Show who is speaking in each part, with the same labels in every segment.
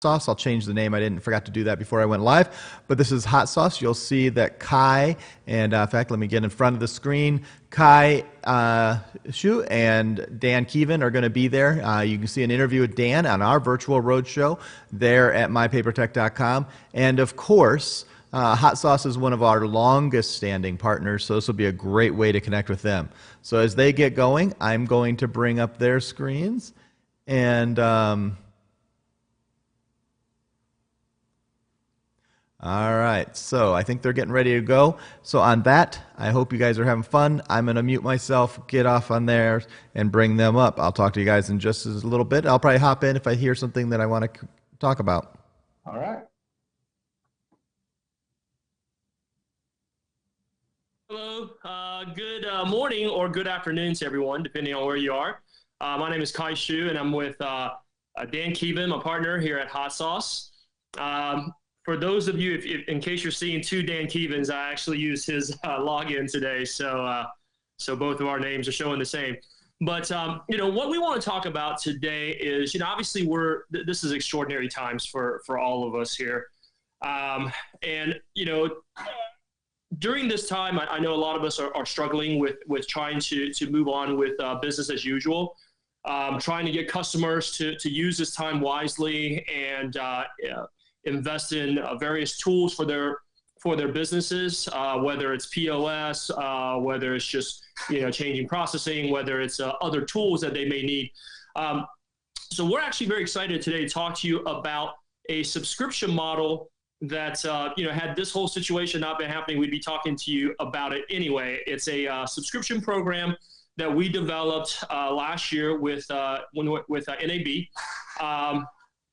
Speaker 1: Sauce. I'll change the name. I forgot to do that before I went live. But this is Hot Sauce. You'll see that Kai, and in fact, let me get in front of the screen. Kai Shu and Dan Keevan are going to be there. You can see an interview with Dan on our virtual roadshow there at mypapertech.com. And of course, Hot Sauce is one of our longest standing partners, so this will be a great way to connect with them. So as they get going, I'm going to bring up their screens. And all right, so I think they're getting ready to go. So on that, I hope you guys are having fun. I'm going to mute myself, get off on there, and bring them up. I'll talk to you guys in just a little bit. I'll probably hop in if I hear something that I want to talk about.
Speaker 2: All right.
Speaker 3: Hello, good morning or good afternoon to everyone, depending on where you are. My name is Kai Shu, and I'm with Dan Keevan, my partner here at Hot Sauce. For those of you, if in case you're seeing two Dan Keevans, I actually used his login today, so both of our names are showing the same. But what we want to talk about today is, obviously this is extraordinary times for all of us here, and during this time, I know a lot of us are struggling with trying to move on with business as usual, trying to get customers to use this time wisely and invest in various tools for their businesses, whether it's POS, whether it's just changing processing, whether it's other tools that they may need. So we're actually very excited today to talk to you about a subscription model that had this whole situation not been happening, we'd be talking to you about it anyway. It's a subscription program that we developed last year with NAB.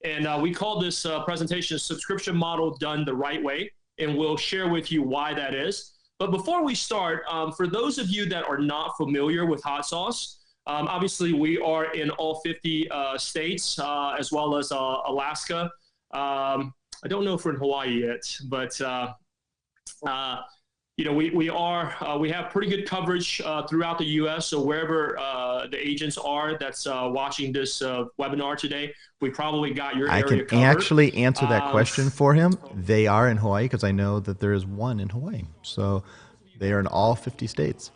Speaker 3: And we call this presentation Subscription Model Done the Right Way, and we'll share with you why that is. But before we start, for those of you that are not familiar with Hot Sauce, obviously we are in all 50 states, as well as Alaska. I don't know if we're in Hawaii yet, but we have pretty good coverage throughout the U.S. So wherever the agents are that's watching this webinar today, we probably got your area covered.
Speaker 1: I can actually answer that question for him. They are in Hawaii because I know that there is one in Hawaii. So they are in all 50 states.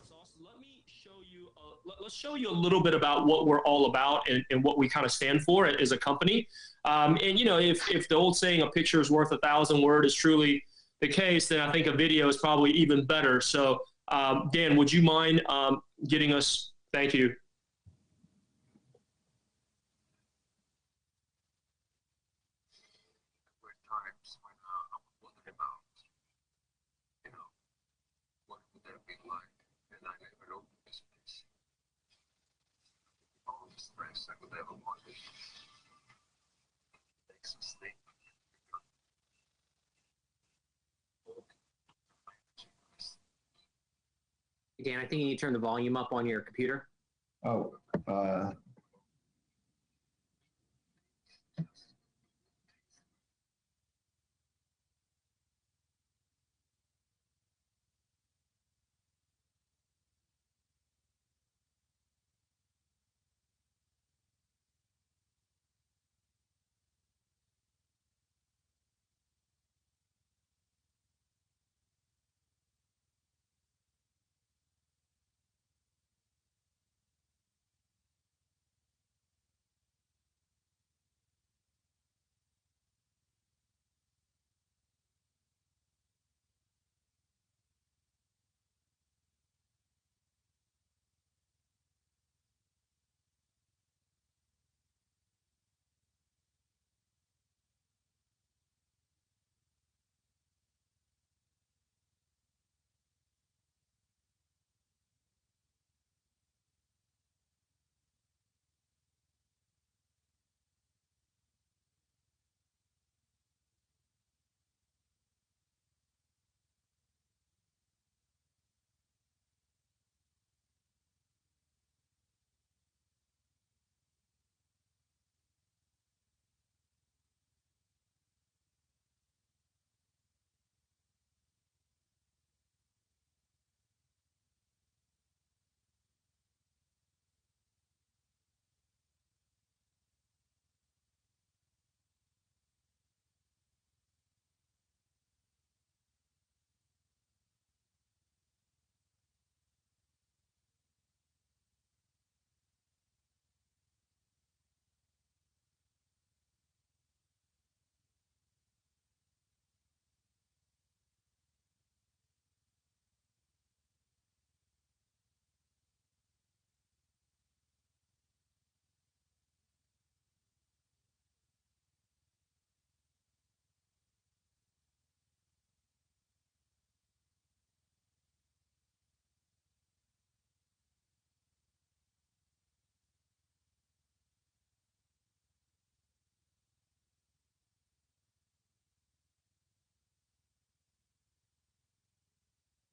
Speaker 3: Let's show you a little bit about what we're all about and what we kind of stand for as a company. If the old saying, a picture is worth 1,000 words is truly the case, then I think a video is probably even better. So, Dan, would you mind getting us? Thank you.
Speaker 4: Dan, I think you need to turn the volume up on your computer.
Speaker 2: Oh,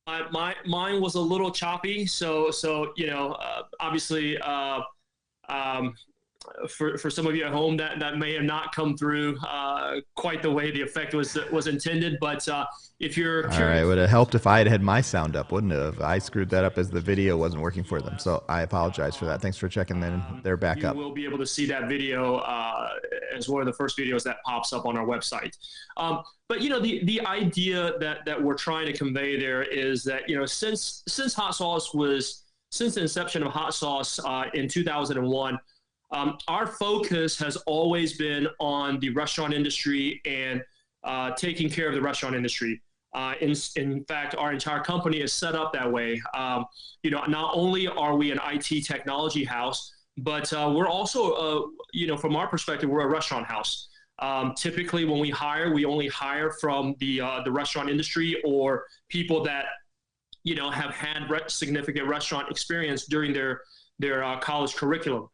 Speaker 3: Mine was a little choppy. So obviously, um, for some of you at home, that may have not come through quite the way the effect was intended. But if you're
Speaker 1: All right,
Speaker 3: curious,
Speaker 1: would have helped if I had my sound up, wouldn't it have? I screwed that up as the video wasn't working for them, so I apologize for that. Thanks for checking in. They're back
Speaker 3: you
Speaker 1: up.
Speaker 3: will be able to see that video as one of the first videos that pops up on our website. But the idea that we're trying to convey there is that since the inception of Hot Sauce in 2001. Our focus has always been on the restaurant industry and taking care of the restaurant industry. In fact, our entire company is set up that way. Not only are we an IT technology house, but we're also, from our perspective, we're a restaurant house. Typically, when we hire, we only hire from the restaurant industry or people that have had significant restaurant experience during their college curriculum.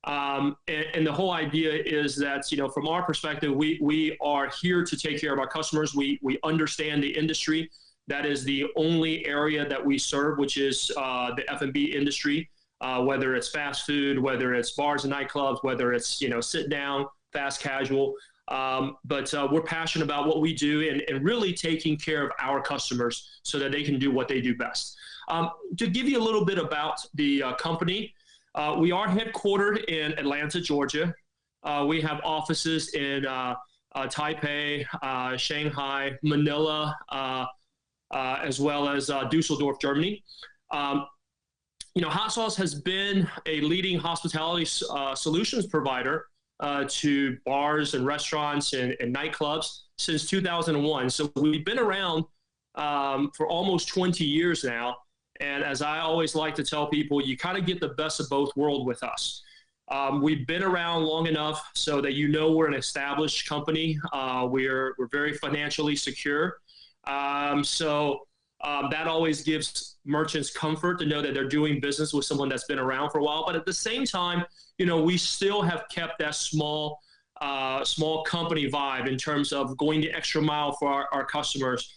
Speaker 3: And the whole idea is that, from our perspective, we are here to take care of our customers. We understand the industry. That is the only area that we serve, which is the F&B industry, whether it's fast food, whether it's bars and nightclubs, whether it's, sit down, fast casual. But we're passionate about what we do and really taking care of our customers so that they can do what they do best. To give you a little bit about the company, we are headquartered in Atlanta, Georgia. We have offices in Taipei, Shanghai, Manila, as well as Dusseldorf, Germany. Hot Sauce has been a leading hospitality solutions provider to bars and restaurants and nightclubs since 2001. So we've been around for almost 20 years now. And as I always like to tell people, you kind of get the best of both worlds with us. We've been around long enough so that we're an established company. We're very financially secure. So that always gives merchants comfort to know that they're doing business with someone that's been around for a while. But at the same time, we still have kept that small company vibe in terms of going the extra mile for our customers.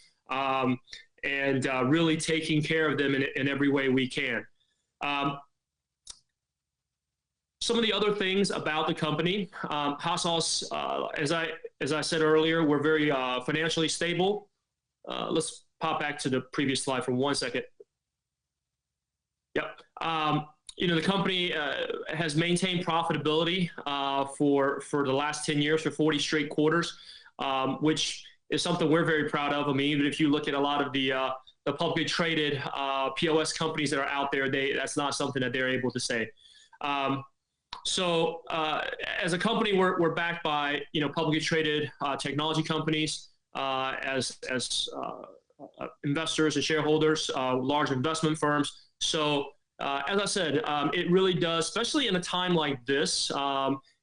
Speaker 3: And really taking care of them in every way we can. Some of the other things about the company, Hot Sauce, as I said earlier, we're very financially stable. Let's pop back to the previous slide for 1 second. Yep. The company has maintained profitability for the last 10 years, for 40 straight quarters, which is something we're very proud of. I mean, even if you look at a lot of the publicly traded POS companies that are out there, that's not something that they're able to say. So as a company, we're backed by publicly traded technology companies as investors and shareholders, large investment firms. So as I said, it really does, especially in a time like this.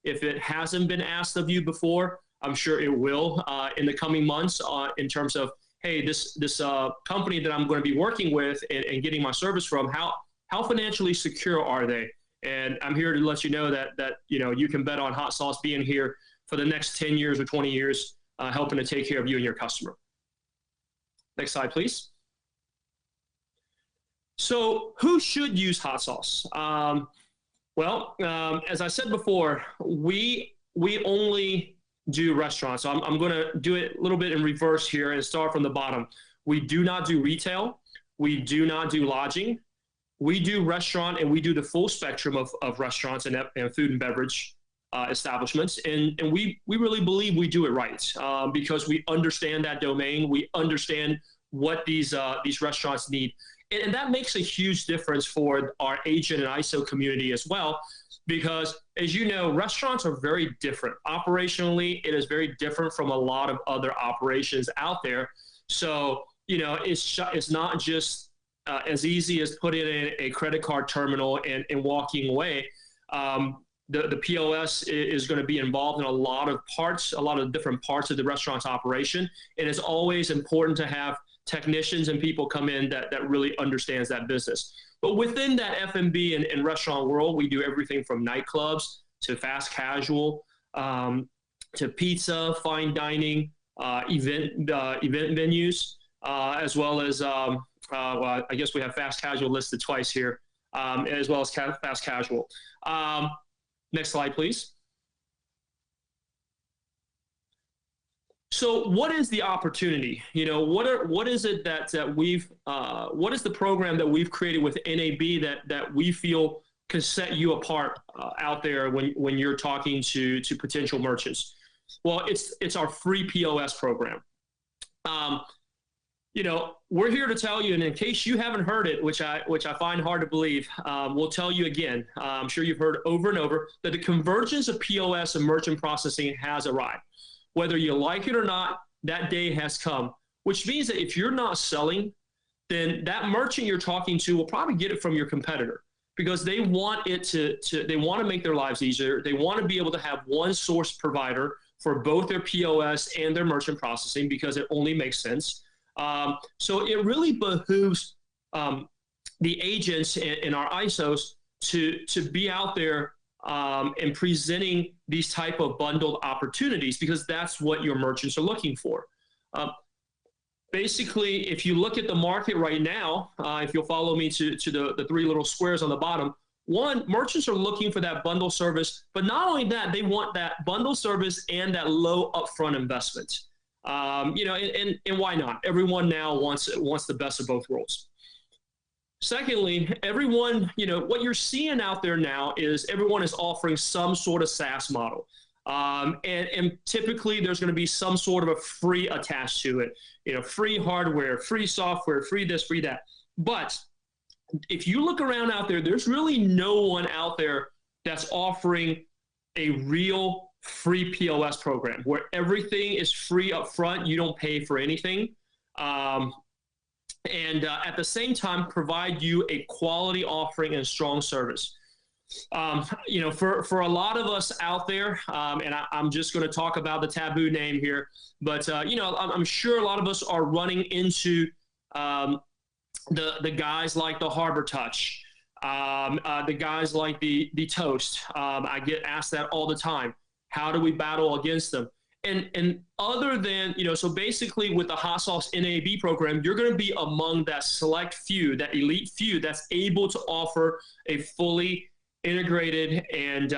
Speaker 3: If it hasn't been asked of you before, I'm sure it will in the coming months in terms of, hey, this company that I'm going to be working with and getting my service from, how financially secure are they? And I'm here to let you know that you can bet on Hot Sauce being here for the next 10 years or 20 years, helping to take care of you and your customer. Next slide, please. So who should use Hot Sauce? As I said before, we only do restaurants. So I'm going to do it a little bit in reverse here and start from the bottom. We do not do retail. We do not do lodging. We do restaurant, and we do the full spectrum of restaurants and food and beverage establishments. And we really believe we do it right because we understand that domain. We understand what these restaurants need. And that makes a huge difference for our agent and ISO community as well, because as you know, restaurants are very different. Operationally, it is very different from a lot of other operations out there. So, it's not just as easy as putting in a credit card terminal and walking away. The POS is going to be involved in a lot of different parts of the restaurant's operation. And it's always important to have technicians and people come in that really understands that business. But within that F&B and restaurant world, we do everything from nightclubs to fast casual, to pizza, fine dining, event venues. as well as, well, I guess we have fast casual listed twice here, as well as fast casual. Next slide, please. So what is the opportunity? You know, what is it that what is the program that we've created with NAB that we feel can set you apart out there when you're talking to potential merchants? Well, it's our free POS program. You know, we're here to tell you, and in case you haven't heard it, which I find hard to believe, we'll tell you again. I'm sure you've heard over and over that the convergence of POS and merchant processing has arrived. Whether you like it or not, that day has come, which means that if you're not selling, then that merchant you're talking to will probably get it from your competitor, because they want it they want to make their lives easier. They want to be able to have one source provider for both their POS and their merchant processing, because it only makes sense. So it really behooves the agents in our ISOs to be out there and presenting these type of bundled opportunities, because that's what your merchants are looking for. Basically, if you look at the market right now, if you'll follow me to the three little squares on the bottom, one, merchants are looking for that bundle service, but not only that, they want that bundle service and that low upfront investment. You know, and why not? Everyone now wants the best of both worlds. Secondly, everyone, you know, what you're seeing out there now is everyone is offering some sort of SaaS model. And typically there's going to be some sort of a free attached to it, you know, free hardware, free software, free this, free that. But if you look around out there, there's really no one out there that's offering a real free POS program where everything is free up front. You don't pay for anything. And at the same time, provide you a quality offering and strong service. You know, for a lot of us out there, and I'm just going to talk about the taboo name here, but, you know, I'm sure a lot of us are running into the guys like the Harbor Touch, the guys like the Toast. I get asked that all the time. How do we battle against them? And other than, you know, so basically with the Hotsauce NAB program, you're going to be among that select few, that elite few that's able to offer a fully integrated and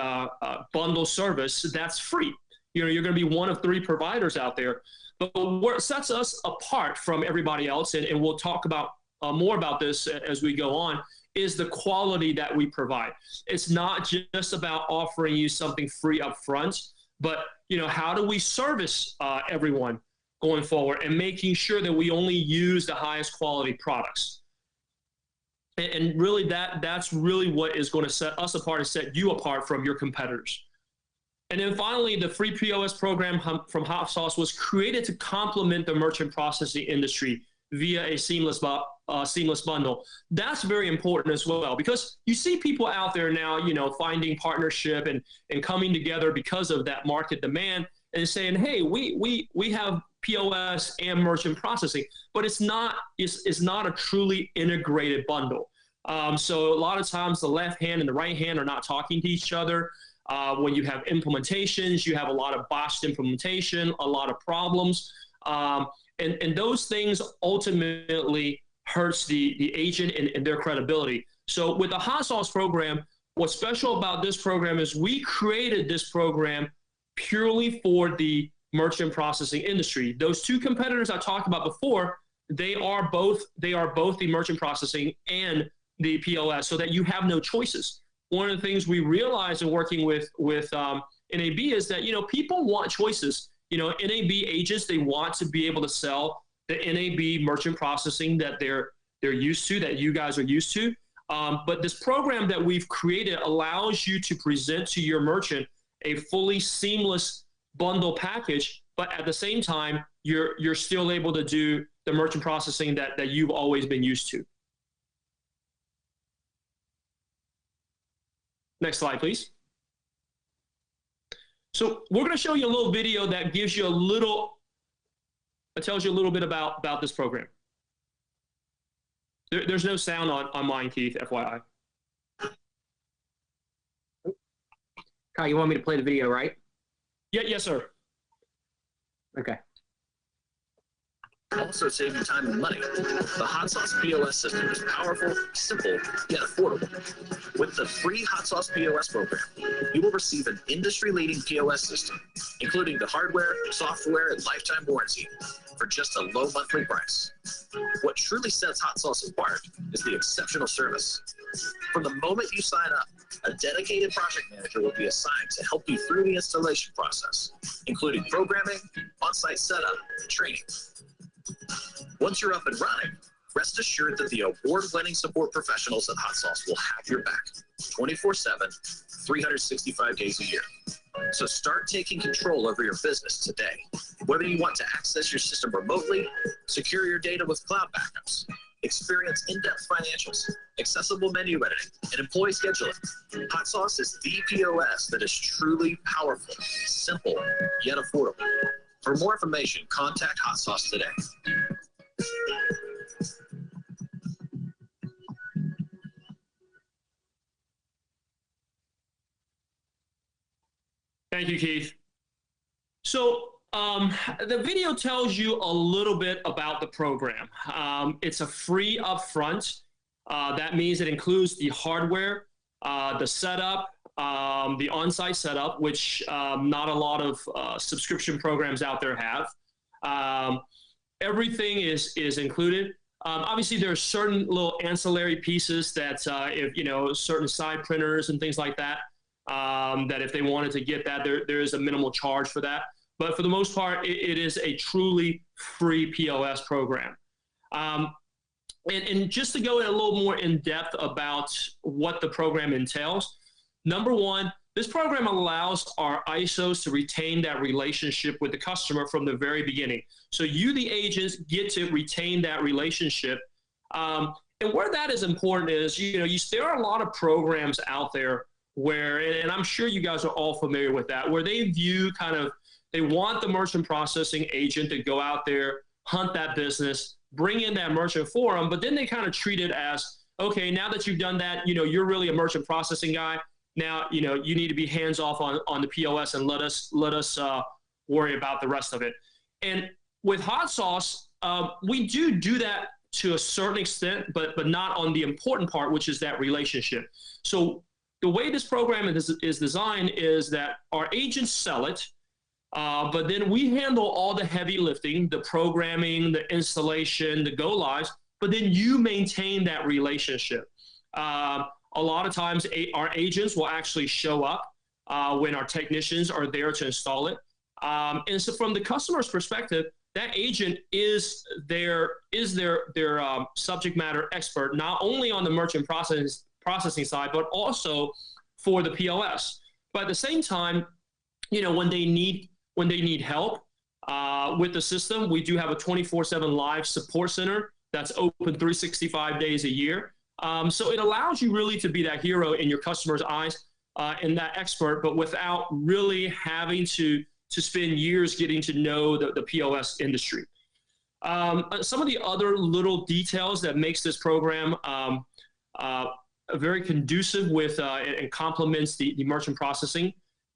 Speaker 3: bundle service that's free. You know, you're going to be one of three providers out there. But what sets us apart from everybody else, and we'll talk about more about this as we go on, is the quality that we provide. It's not just about offering you something free up front, but, you know, how do we service everyone going forward and making sure that we only use the highest quality products. And really that's really what is going to set us apart and set you apart from your competitors. And then finally, the free POS program from Hotsauce was created to complement the merchant processing industry via a seamless bundle. That's very important as well, because you see people out there now, you know, finding partnership and coming together because of that market demand and saying, hey, we have POS and merchant processing, but it's not a truly integrated bundle. So a lot of times the left hand and the right hand are not talking to each other. When you have implementations, you have a lot of botched implementation, a lot of problems. And those things ultimately hurts the agent and their credibility. So with the Hotsauce program, what's special about this program is we created this program purely for the merchant processing industry. Those two competitors I talked about before, they are both the merchant processing and the POS, so that you have no choices. One of the things we realized in working with NAB is that, you know, people want choices. You know, NAB agents, they want to be able to sell the NAB merchant processing that they're used to, that you guys are used to. But this program that we've created allows you to present to your merchant a fully seamless bundle package, but at the same time, you're still able to do the merchant processing that you've always been used to. Next slide, please. So we're going to show you a little video that gives you tells you a little bit about this program. There's no sound on mine, Keith, FYI.
Speaker 4: Kyle, you want me to play the video, right?
Speaker 3: Yeah, yes, sir.
Speaker 4: Okay.
Speaker 2: Also save you time and money. The Hotsauce POS system is powerful, simple, yet affordable. With the free Hotsauce POS program, you will receive an industry-leading POS system, including the hardware, software, and lifetime warranty for just a low monthly price. What truly sets Hotsauce apart is the exceptional service. From the moment you sign up, a dedicated project manager will be assigned to help you through the installation process, including programming, on-site setup, and training. Once you're up and running, rest assured that the award-winning support professionals at Hotsauce will have your back 24/7, 365 days a year. So start taking control over your business today. Whether you want to access your system remotely, secure your data with cloud backups, experience in-depth financials, accessible menu editing, and employee scheduling, Hotsauce is the POS that is truly powerful, simple, yet affordable. For more information, contact Hotsauce today.
Speaker 3: Thank you, Keith. So the video tells you a little bit about the program. It's a free upfront. That means it includes the hardware, the setup, the on-site setup, which not a lot of subscription programs out there have. Everything is included. Obviously, there are certain little ancillary pieces that, if you know, certain side printers and things like that, that if they wanted to get that, there is a minimal charge for that. But for the most part, it is a truly free POS program. And just to go in a little more in depth about what the program entails, number one, this program allows our ISOs to retain that relationship with the customer from the very beginning. So you, the agents, get to retain that relationship. And where that is important is, you know, there are a lot of programs out there where, and I'm sure you guys are all familiar with that, where they view they want the merchant processing agent to go out there, hunt that business, bring in that merchant for them, but then they kind of treat it as, okay, now that you've done that, you know, you're really a merchant processing guy. Now, you know, you need to be hands off on the POS and let us worry about the rest of it. And with Hotsauce, we do that to a certain extent, but not on the important part, which is that relationship. So the way this program is designed is that our agents sell it, but then we handle all the heavy lifting, the programming, the installation, the go lives, but then you maintain that relationship. A lot of times our agents will actually show up when our technicians are there to install it. And so from the customer's perspective, that agent is their subject matter expert, not only on the merchant processing side, but also for the POS. But at the same time, you know, when they need help with the system, we do have a 24/7 live support center that's open 365 days a year. So it allows you really to be that hero in your customer's eyes and that expert, but without really having to spend years getting to know the POS industry. Some of the other little details that makes this program very conducive with and complements the merchant processing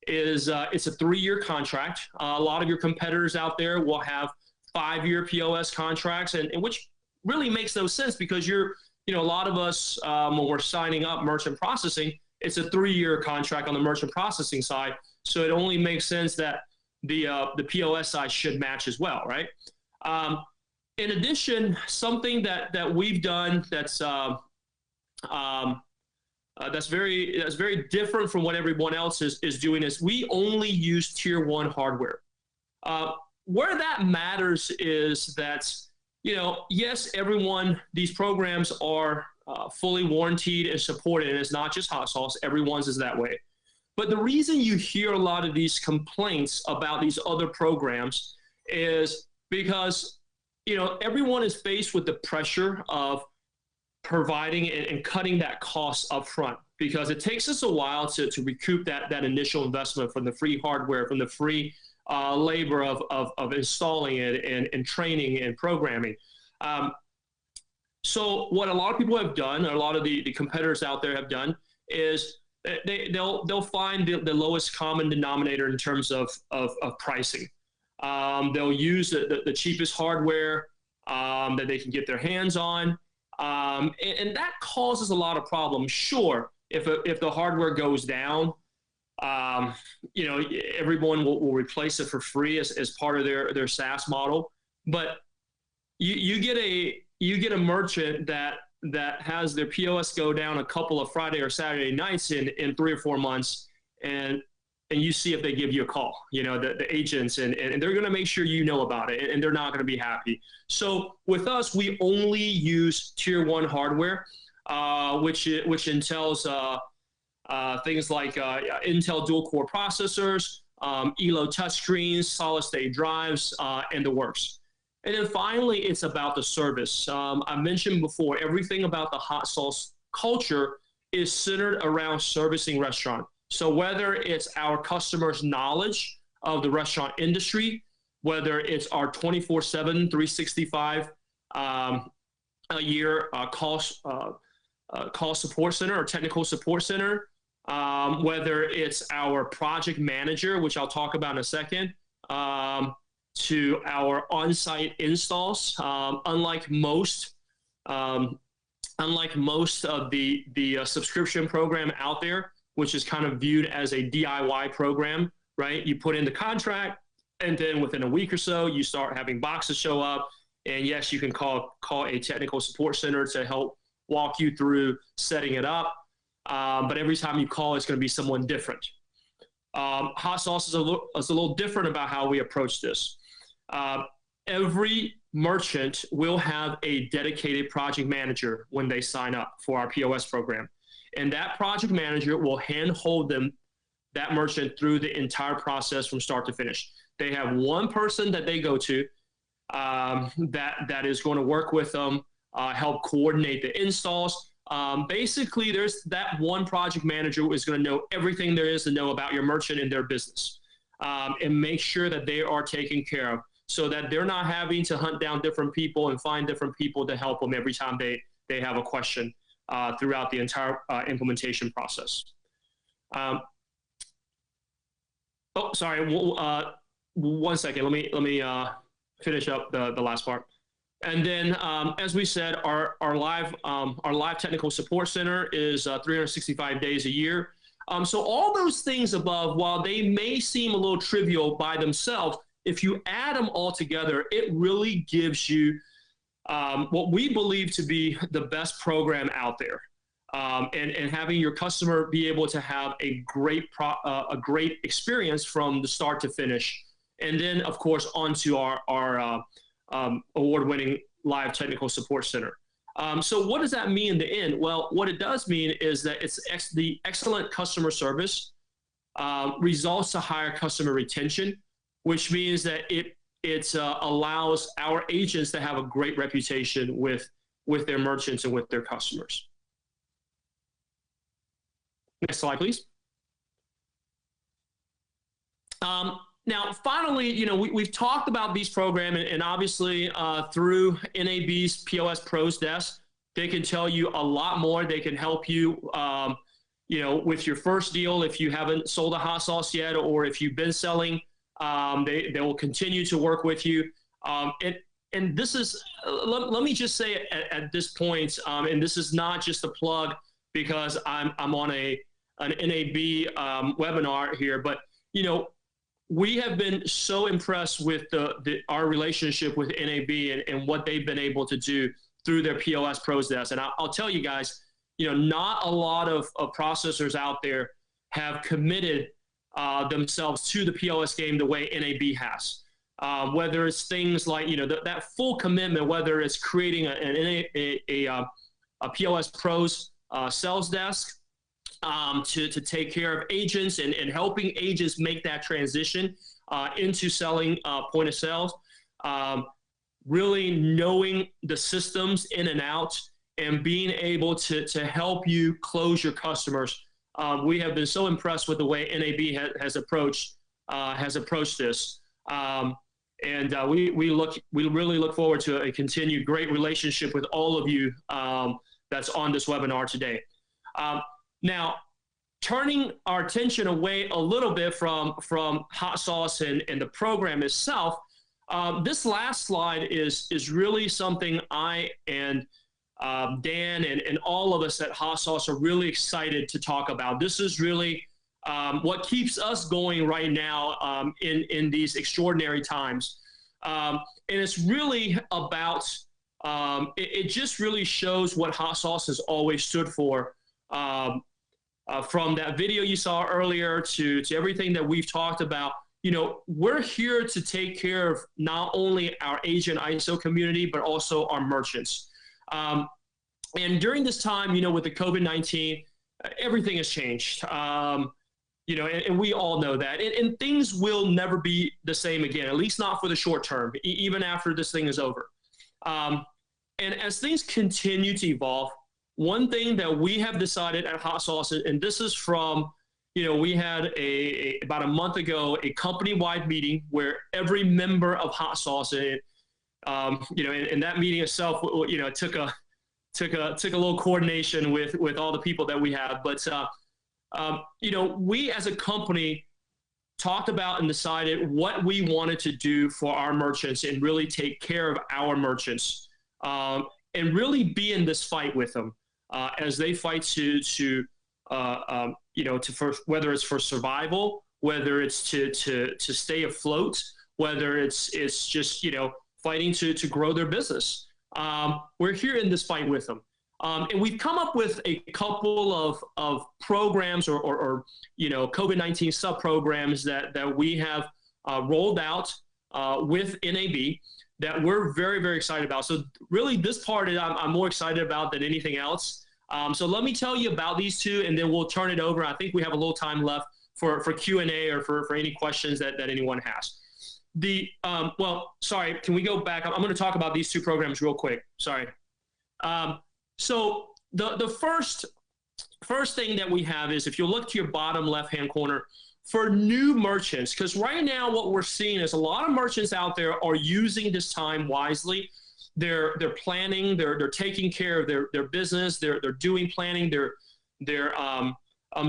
Speaker 3: is it's a 3-year contract. A lot of your competitors out there will have 5-year POS contracts, and which really makes no sense because a lot of us, when we're signing up merchant processing, it's a 3-year contract on the merchant processing side. So it only makes sense that the POS side should match as well, right? In addition, something that we've done that's very different from what everyone else is doing is we only use tier 1 hardware. Where that matters is that, you know, yes, these programs are fully warranted and supported, and it's not just Hotsauce, everyone's is that way. But the reason you hear a lot of these complaints about these other programs is because, you know, everyone is faced with the pressure of providing and cutting that cost up front, because it takes us a while to recoup that initial investment from the free hardware, from the free labor of installing it and training and programming. So what a lot of people have done, or a lot of the competitors out there have done, is they'll find the lowest common denominator in terms of pricing. They'll use the cheapest hardware, that they can get their hands on. And that causes a lot of problems. Sure, if the hardware goes down, everyone will replace it for free as part of their SaaS model. But you get a merchant that has their POS go down a couple of Friday or Saturday nights in 3 or 4 months, and you see if they give you a call, the agents, and they're going to make sure you know about it, and they're not going to be happy. So with us, we only use tier 1 hardware, which entails things like Intel dual-core processors, ELO touchscreens, solid-state drives, and the works. And then finally, it's about the service. I mentioned before, everything about the hot sauce culture is centered around servicing restaurant. So whether it's our customers' knowledge of the restaurant industry, whether it's our 24/7, 365 a year call support center or technical support center, whether it's our project manager, which I'll talk about in a second, to our on-site installs. Unlike most of the subscription program out there, which is kind of viewed as a DIY program, right? You put in the contract, and then within a week or so, you start having boxes show up. And yes, you can call a technical support center to help walk you through setting it up. But every time you call, it's going to be someone different. Hot Sauce is a little different about how we approach this. Every merchant will have a dedicated project manager when they sign up for our POS program. And that project manager will handhold that merchant through the entire process from start to finish. They have one person that they go to that is going to work with them, help coordinate the installs. Basically, there's that one project manager who is going to know everything there is to know about your merchant and their business, and make sure that they are taken care of, so that they're not having to hunt down different people and find different people to help them every time they have a question throughout the entire implementation process. Sorry. One second. Let me finish up the last part. And then, as we said, our live technical support center is 365 days a year. So all those things above, while they may seem a little trivial by themselves, if you add them all together, it really gives you what we believe to be the best program out there. And having your customer be able to have a great experience from the start to finish. And then, of course, onto our award-winning live technical support center. So what does that mean in the end? Well, what it does mean is that the excellent customer service results to higher customer retention, which means that it allows our agents to have a great reputation with their merchants and with their customers. Next slide, please. Now, finally, we've talked about these programs, and obviously through NAB's POS Pros Desk, they can tell you a lot more. They can help you, with your first deal if you haven't sold a hot sauce yet, or if you've been selling. They will continue to work with you. And this is, let me just say at this point, and this is not just a plug because I'm on an NAB webinar here, but we have been so impressed with our relationship with NAB and what they've been able to do through their POS Pros Desk. And I'll tell you guys, not a lot of processors out there have committed themselves to the POS game the way NAB has. Whether it's things like, that full commitment, whether it's creating a POS Pros sales desk, to take care of agents and helping agents make that transition into selling point of sales, really knowing the systems in and out and being able to help you close your customers. We have been so impressed with the way NAB has approached this. And we really look forward to a continued great relationship with all of you that's on this webinar today. Now, turning our attention away a little bit from hot sauce and the program itself, This last slide is really something I and Dan and all of us at Hotsauce are really excited to talk about. This is really what keeps us going right now in these extraordinary times. And it's really about, it just really shows what Hotsauce has always stood for. From that video you saw earlier to everything that we've talked about, we're here to take care of not only our agent ISO community, but also our merchants. And during this time, with the COVID-19, everything has changed. And we all know that. And things will never be the same again, at least not for the short term, even after this thing is over. And as things continue to evolve, one thing that we have decided at Hotsauce, and this is from, we had about a month ago, a company-wide meeting where every member of Hotsauce, and that meeting itself, took a little coordination with all the people that we have. But, we as a company talked about and decided what we wanted to do for our merchants and really take care of our merchants and really be in this fight with them as they fight whether it's for survival, whether it's to stay afloat, whether it's just, fighting to grow their business. We're here in this fight with them. And we've come up with a couple of programs or COVID-19 sub-programs that we have rolled out with NAB that we're very, very excited about. So really this part I'm more excited about than anything else. So let me tell you about these two, and then we'll turn it over. I think we have a little time left for Q&A or for any questions that anyone has. Sorry, can we go back? I'm going to talk about these two programs real quick. Sorry. So the first thing that we have is, if you look to your bottom left-hand corner, for new merchants, because right now what we're seeing is a lot of merchants out there are using this time wisely. They're planning, they're taking care of their business, they're doing planning, they're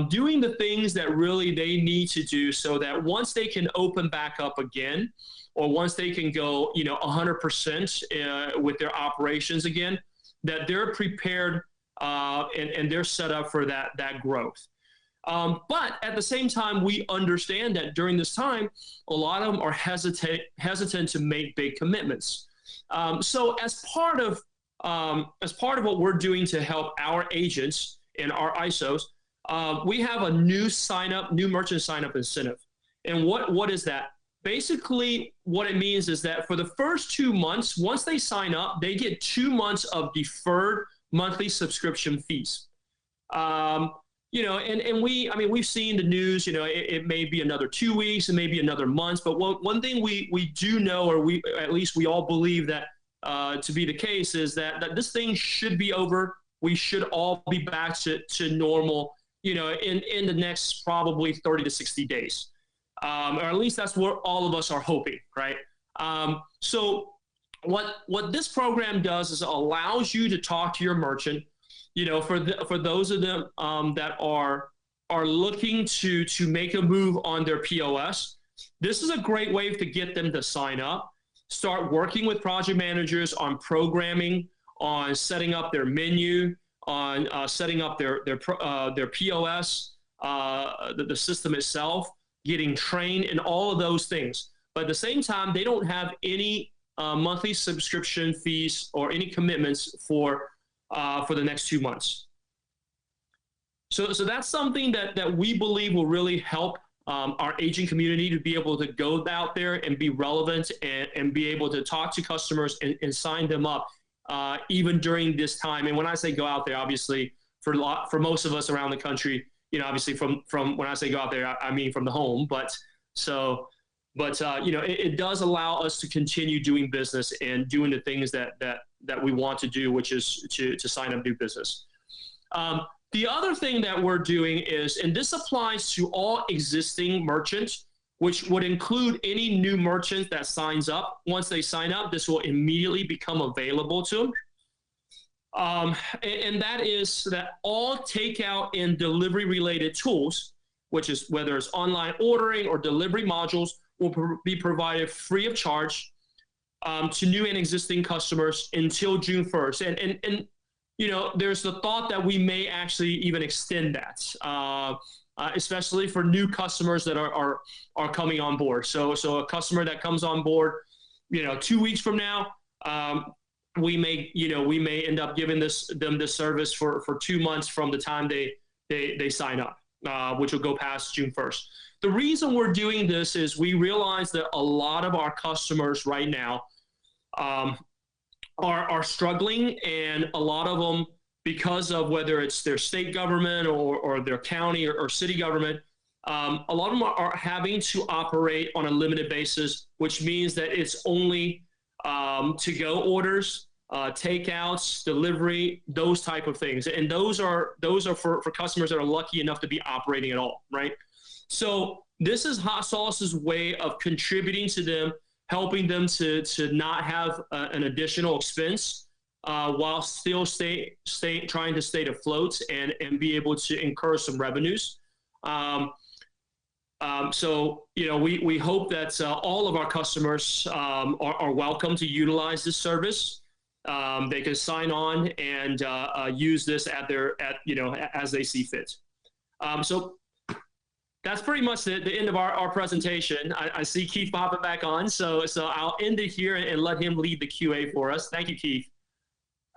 Speaker 3: doing the things that really they need to do so that once they can open back up again, or once they can go 100% with their operations again, that they're prepared and they're set up for that growth. But at the same time, we understand that during this time, a lot of them are hesitant to make big commitments. So as part of what we're doing to help our agents and our ISOs, we have a new merchant sign-up incentive. And what is that? Basically, what it means is that for the first 2 months, once they sign up, they get 2 months of deferred monthly subscription fees. And we've seen the news, it may be another 2 weeks, it may be another month, but one thing we do know, or at least we all believe that to be the case, is that this thing should be over. We should all be back to normal, in the next probably 30 to 60 days. Or at least that's what all of us are hoping, right? So what this program does is it allows you to talk to your merchant, for those of them that are looking to make a move on their POS. This is a great way to get them to sign up, start working with project managers on programming, on setting up their menu, on setting up their POS, the system itself, getting trained, and all of those things. But at the same time, they don't have any monthly subscription fees or any commitments for the next 2 months. So that's something that we believe will really help our agent community to be able to go out there and be relevant and be able to talk to customers and sign them up even during this time. And when I say go out there, obviously for most of us around the country, obviously from when I say go out there, I mean from the home. But it does allow us to continue doing business and doing the things that we want to do, which is to sign up new business. The other thing that we're doing is, and this applies to all existing merchants, which would include any new merchant that signs up. Once they sign up, this will immediately become available to them. And that is that all takeout and delivery related tools, which is whether it's online ordering or delivery modules, will be provided free of charge to new and existing customers until June 1st. And there's the thought that we may actually even extend that, especially for new customers that are coming on board. So a customer that comes on board, 2 weeks from now, we may end up giving them this service for 2 months from the time they sign up, which will go past June 1st. The reason we're doing this is we realize that a lot of our customers right now are struggling, and a lot of them, because of whether it's their state government or their county or city government, a lot of them are having to operate on a limited basis, which means that it's only to-go orders, takeouts, delivery, those type of things. And those are for customers that are lucky enough to be operating at all, right? So this is Hot Sauce's way of contributing to them, helping them to not have an additional expense while still trying to stay afloat and be able to incur some revenues. So we hope that all of our customers are welcome to utilize this service. They can sign on and use this as they see fit. So that's pretty much the end of our presentation. I see Keith popping back on, so I'll end it here and let him lead the QA for us. Thank you, Keith.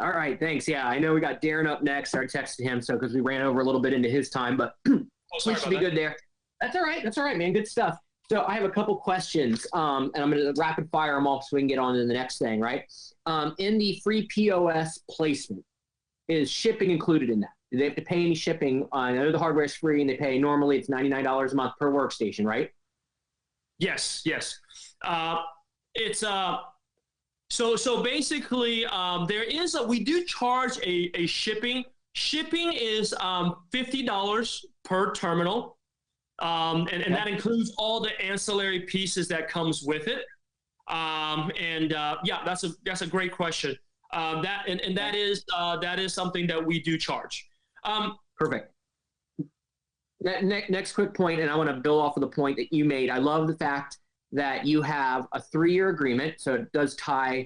Speaker 4: All right, thanks. Yeah, I know we got Darren up next. I texted him because we ran over a little bit into his time, but we should be good there. That's all right. That's all right, man. Good stuff. So I have a couple questions, and I'm going to rapid fire them off so we can get on to the next thing, right? In the free POS placement, is shipping included in that? Do they have to pay any shipping? I know the hardware is free, and they pay normally it's $99 a month per workstation, right?
Speaker 3: Yes. It's so basically we do charge a shipping. Shipping is $50 per terminal, and that includes all the ancillary pieces that comes with it. That's a great question. That is something that we do charge.
Speaker 4: Perfect. Next quick point, and I want to build off of the point that you made. I love the fact that you have a 3-year agreement, so it does tie,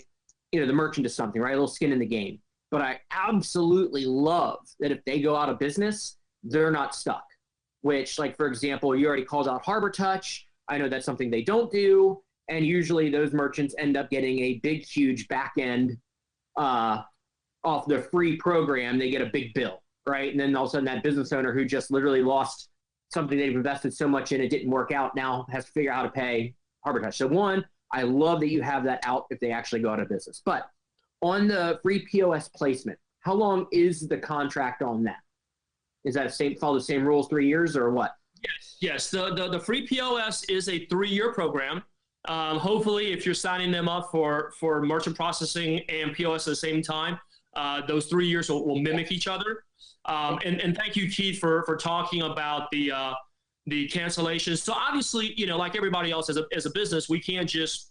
Speaker 4: the merchant to something, right? A little skin in the game. But I absolutely love that if they go out of business, they're not stuck. Which, like, for example, you already called out Harbor Touch. I know that's something they don't do, and usually those merchants end up getting a big, huge back end off the free program. They get a big bill, right? And then all of a sudden that business owner who just literally lost something they've invested so much in, it didn't work out, now has to figure out how to pay Harbor Touch. So one, I love that you have that out if they actually go out of business. But on the free POS placement, how long is the contract on that? Is that follow the same rules, 3 years or what?
Speaker 3: Yes. The free POS is a 3-year program. Hopefully, if you're signing them up for merchant processing and POS at the same time, those 3 years will mimic each other. And thank you, Keith, for talking about the cancellations. So obviously, like everybody else as a business, we can't just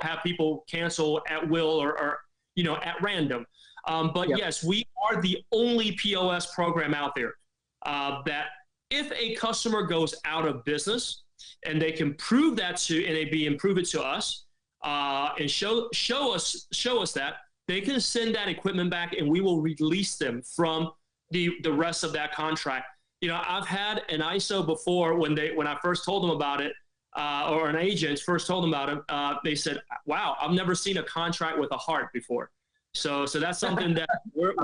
Speaker 3: have people cancel at will or at random. But yep. Yes, we are the only POS program out there that if a customer goes out of business and they can prove that prove it to us and show us that, they can send that equipment back and we will release them from the rest of that contract. I've had an ISO before when I first told them about it, or an agent first told them about it. They said, "Wow, I've never seen a contract with a heart before." So that's something that we're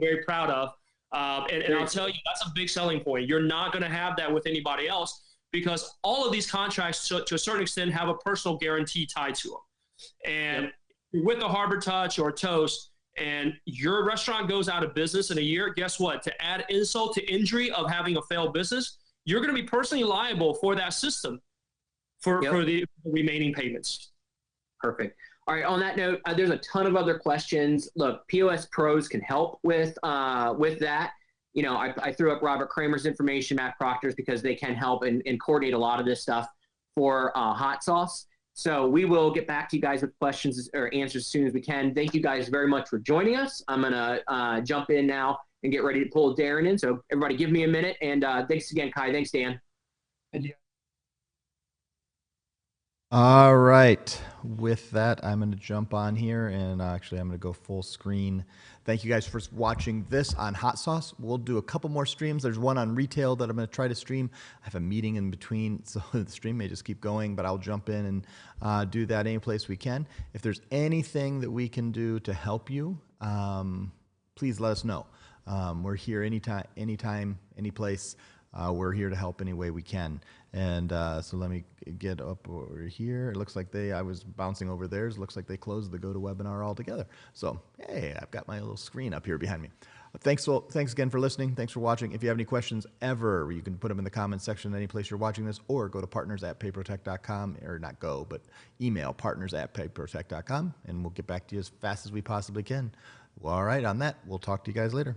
Speaker 3: very proud of. And I'll tell you, that's a big selling point. You're not going to have that with anybody else because all of these contracts, to a certain extent, have a personal guarantee tied to them. And with a Harbor Touch or Toast, and your restaurant goes out of business in a year, guess what? To add insult to injury of having a failed business, you're going to be personally liable for that system for the remaining payments.
Speaker 4: Perfect. All right. On that note, there's a ton of other questions. Look, POS pros can help with that. I threw up Robert Kramer's information, Matt Proctor's, because they can help and coordinate a lot of this stuff for Hot Sauce. So we will get back to you guys with questions or answers as soon as we can. Thank you guys very much for joining us. I'm going to jump in now and get ready to pull Darren in. So everybody give me a minute. And thanks again, Kai. Thanks, Dan.
Speaker 1: All right. With that, I'm going to jump on here, and actually, I'm going to go full screen. Thank you guys for watching this on Hot Sauce. We'll do a couple more streams. There's one on retail that I'm going to try to stream. I have a meeting in between, so the stream may just keep going, but I'll jump in and do that any place we can. If there's anything that we can do to help you, please let us know. We're here anytime, any place. We're here to help any way we can. And so let me get up over here. It looks like I was bouncing over theirs. Looks like they closed the GoToWebinar altogether. So, hey, I've got my little screen up here behind me. Thanks again for listening. Thanks for watching. If you have any questions ever, you can put them in the comments section any place you're watching this, or go to partners@papertech.com, or not go, but email partners@papertech.com, and we'll get back to you as fast as we possibly can. Well, all right, on that, we'll talk to you guys later.